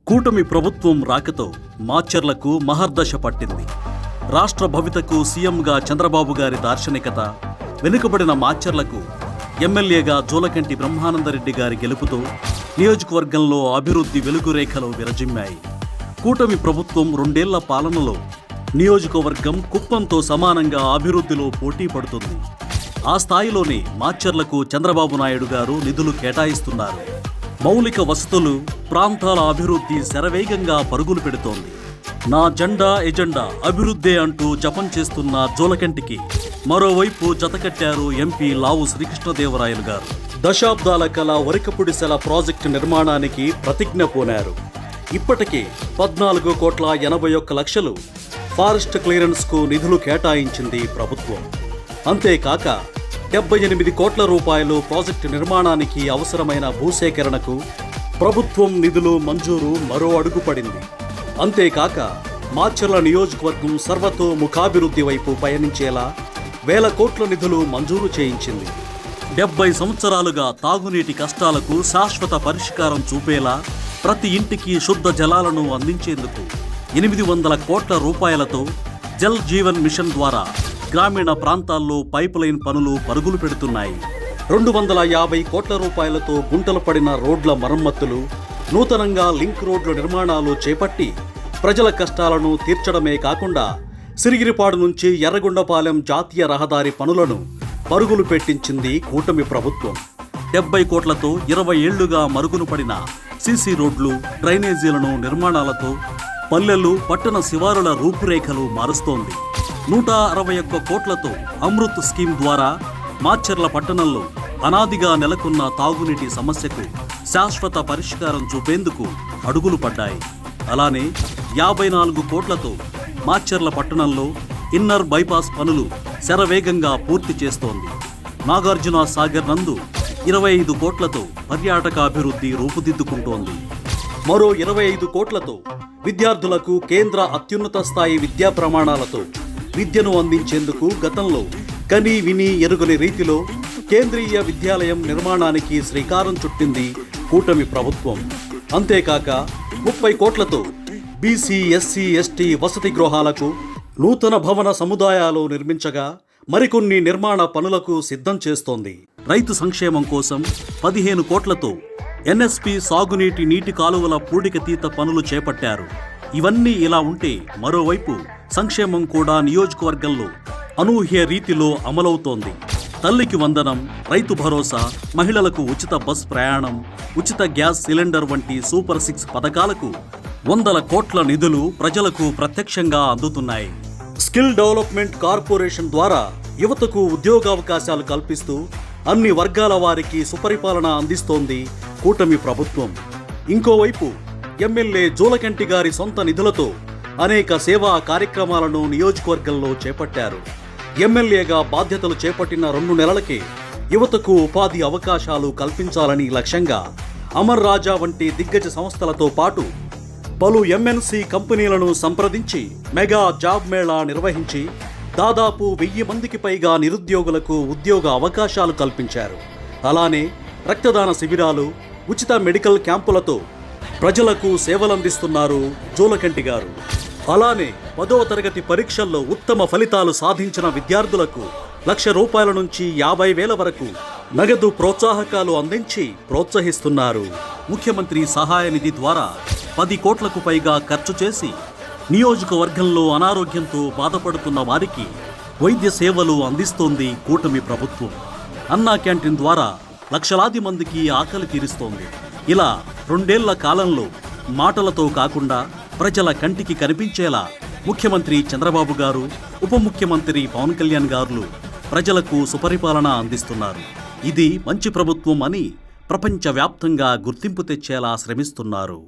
కూటమి ప్రభుత్వం రాకతో మాచర్లకు మహర్దశ పట్టింది. రాష్ట్ర భవితకు సీఎంగా చంద్రబాబు గారి దార్శనికత, వెనుకబడిన మాచర్లకు ఎమ్మెల్యేగా జూలకంటి బ్రహ్మానందరెడ్డి గారి గెలుపుతో నియోజకవర్గంలో అభివృద్ధి వెలుగురేఖలు విరజిమ్మాయి. కూటమి ప్రభుత్వం 2 ఏళ్ల పాలనలో నియోజకవర్గం కుప్పంతో సమానంగా అభివృద్ధిలో పోటీ పడుతుంది. ఆ స్థాయిలోనే మాచర్లకు చంద్రబాబు నాయుడు గారు నిధులు కేటాయిస్తున్నారు. మౌలిక వసతులు, ప్రాంతాల అభివృద్ధి శరవేగంగా పరుగులు పెడుతోంది. నా జెండా ఎజెండా అభివృద్ధే అంటూ జపం చేస్తున్న జూలకంటికి మరోవైపు జతకట్టారు ఎంపీ లావు శ్రీకృష్ణదేవరాయలు గారు. దశాబ్దాల కల వరికపుడిసెల ప్రాజెక్టు నిర్మాణానికి ప్రతిజ్ఞ పూనారు. ఇప్పటికే 14,81,00,000 ఫారెస్ట్ క్లియరెన్స్కు నిధులు కేటాయించింది ప్రభుత్వం. అంతేకాక 78 కోట్ల రూపాయలు ప్రాజెక్టు నిర్మాణానికి అవసరమైన భూసేకరణకు ప్రభుత్వం నిధులు మంజూరు మరో అడుగు పడింది. అంతేకాక మాచర్ల నియోజకవర్గం సర్వతోముఖాభివృద్ధి వైపు పయనించేలా 1,000 కోట్ల నిధులు మంజూరు చేయించింది. 70 సంవత్సరాలుగా తాగునీటి కష్టాలకు శాశ్వత పరిష్కారం చూపేలా ప్రతి ఇంటికి శుద్ధ జలాలను అందించేందుకు 800 కోట్ల రూపాయలతో జల్ జీవన్ మిషన్ ద్వారా గ్రామీణ ప్రాంతాల్లో పైప్ లైన్ పనులు పరుగులు పెడుతున్నాయి. 250 కోట్ల రూపాయలతో గుంటలు పడిన రోడ్ల మరమ్మతులు, నూతనంగా లింక్ రోడ్ల నిర్మాణాలు చేపట్టి ప్రజల కష్టాలను తీర్చడమే కాకుండా సిరిగిరిపాడు నుంచి ఎర్రగొండపాలెం జాతీయ రహదారి పనులను పరుగులు పెట్టించింది కూటమి ప్రభుత్వం. 70 కోట్లతో 20 ఏళ్లుగా మరుగున పడిన సీసీ రోడ్లు, డ్రైనేజీలను నిర్మాణాలతో పల్లెలు, పట్టణ శివారుల రూపురేఖలు మారుస్తోంది. 161 కోట్లతో అమృత్ స్కీమ్ ద్వారా మాచర్ల పట్టణంలో అనాదిగా నెలకొన్న తాగునీటి సమస్యకు శాశ్వత పరిష్కారం చూపేందుకు అడుగులు పడ్డాయి. అలానే 54 కోట్లతో మాచర్ల పట్టణంలో ఇన్నర్ బైపాస్ పనులు శరవేగంగా పూర్తి చేస్తోంది. నాగార్జున సాగర్ నందు 25 కోట్లతో పర్యాటక అభివృద్ధి రూపుదిద్దుకుంటోంది. మరో 25 కోట్లతో విద్యార్థులకు కేంద్ర అత్యున్నత స్థాయి విద్యా ప్రమాణాలతో విద్యను అందించేందుకు గతంలో కని విని ఎరుగని రీతిలో కేంద్రీయ విద్యాలయం నిర్మాణానికి శ్రీకారం చుట్టింది కూటమి ప్రభుత్వం. అంతేకాక 30 కోట్లతో బీసీ, ఎస్సీ, ఎస్టీ వసతి గృహాలకు నూతన భవన సముదాయాలు నిర్మించగా మరికొన్ని నిర్మాణ పనులకు సిద్ధం చేస్తోంది. రైతు సంక్షేమం కోసం 15 కోట్లతో ఎన్ఎస్పి సాగునీటి నీటి కాలువల పూడికతీత పనులు చేపట్టారు. ఇవన్నీ ఇలా ఉంటే మరోవైపు సంక్షేమం కూడా నియోజకవర్గంలో అనూహ్య రీతిలో అమలవుతోంది. తల్లికి వందనం, రైతు భరోసా, మహిళలకు ఉచిత బస్ ప్రయాణం, ఉచిత గ్యాస్ సిలిండర్ వంటి సూపర్ 6 పథకాలకు 100 కోట్ల నిధులు ప్రజలకు ప్రత్యక్షంగా అందుతున్నాయి. స్కిల్ డెవలప్మెంట్ కార్పొరేషన్ ద్వారా యువతకు ఉద్యోగావకాశాలు కల్పిస్తూ అన్ని వర్గాల వారికి సుపరిపాలన అందిస్తోంది కూటమి ప్రభుత్వం. ఇంకోవైపు ఎమ్మెల్యే జూలకంటి గారి సొంత నిధులతో అనేక సేవా కార్యక్రమాలను నియోజకవర్గంలో చేపట్టారు. ఎమ్మెల్యేగా బాధ్యతలు చేపట్టిన 2 నెలలకే యువతకు ఉపాధి అవకాశాలు కల్పించాలని లక్ష్యంగా అమర్ రాజా వంటి దిగ్గజ సంస్థలతో పాటు పలు ఎంఎన్సి కంపెనీలను సంప్రదించి మెగా జాబ్ మేళా నిర్వహించి దాదాపు 1000 మందికి పైగా నిరుద్యోగులకు ఉద్యోగ అవకాశాలు కల్పించారు. అలానే రక్తదాన శిబిరాలు, ఉచిత మెడికల్ క్యాంపులతో ప్రజలకు సేవలందిస్తున్నారు జూలకంటి గారు. అలానే 10వ తరగతి పరీక్షల్లో ఉత్తమ ఫలితాలు సాధించిన విద్యార్థులకు ₹1,00,000 నుంచి 50,000 వరకు నగదు ప్రోత్సాహకాలు అందించి ప్రోత్సహిస్తున్నారు. ముఖ్యమంత్రి సహాయ నిధి ద్వారా 10 కోట్లకు పైగా ఖర్చు చేసి నియోజకవర్గంలో అనారోగ్యంతో బాధపడుతున్న వారికి వైద్య సేవలు అందిస్తోంది కూటమి ప్రభుత్వం. అన్నా క్యాంటీన్ ద్వారా లక్షలాది మందికి ఆకలి తీరుస్తోంది. ఇలా 2 ఏళ్ల కాలంలో మాటలతో కాకుండా ప్రజల కంటికి కనిపించేలా ముఖ్యమంత్రి చంద్రబాబు గారు, ఉప ముఖ్యమంత్రి పవన్ కళ్యాణ్ గారు ప్రజలకు సుపరిపాలన అందిస్తున్నారు. ఇది మంచి ప్రభుత్వం అని ప్రపంచవ్యాప్తంగా గుర్తింపు తెచ్చేలా శ్రమిస్తున్నారు.